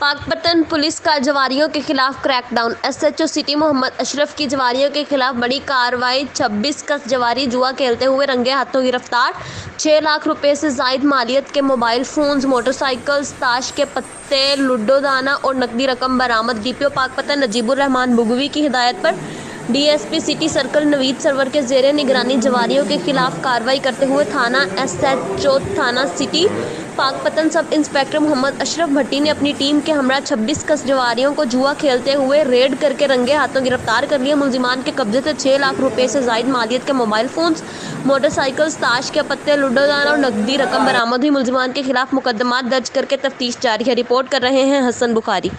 Pakpattan police का जवारियों के खिलाफ crackdown. SHO city Mohammad Ashraf की जवारियों के खिलाफ बड़ी कार्रवाई। 26 कस जवारी जुआ खेलते हुए रंगे हाथों गिरफ्तार। 6 लाख रुपए से जायद मालियत के मोबाइल फोन्स, मोटरसाइकिल्स, ताश के पत्ते, लूडो दाना और नकदी रकम बरामद। डीपीओ पाकपतन नजीबुर रहमान बुगवी की हिदायत पर DSP city circle Naveed Sarwar के जेरे निगरानी जवारियों के खिलाफ कार्रवाई करते हुए थाना एसएचओ थाना city Pakpattan sub inspector Mohammad Ashraf भट्टी ने अपनी टीम के हमरा 26 कस जवारियों को जुआ खेलते हुए रेड करके रंगे हाथों गिरफ्तार कर लिया। मुलजिमान के कब्जे से 6 लाख रुपए से जायद मालियत के मोबाइल फोन्स, मोटरसाइकिल्स, ताश के पत्ते, लूडो दाना और नकदी रकम बरामद हुई। मुलजिमान के खिलाफ मुकदमा दर्ज करके तफ्तीश जारी है। रिपोर्ट कर रहे हैं हसन बुखारी।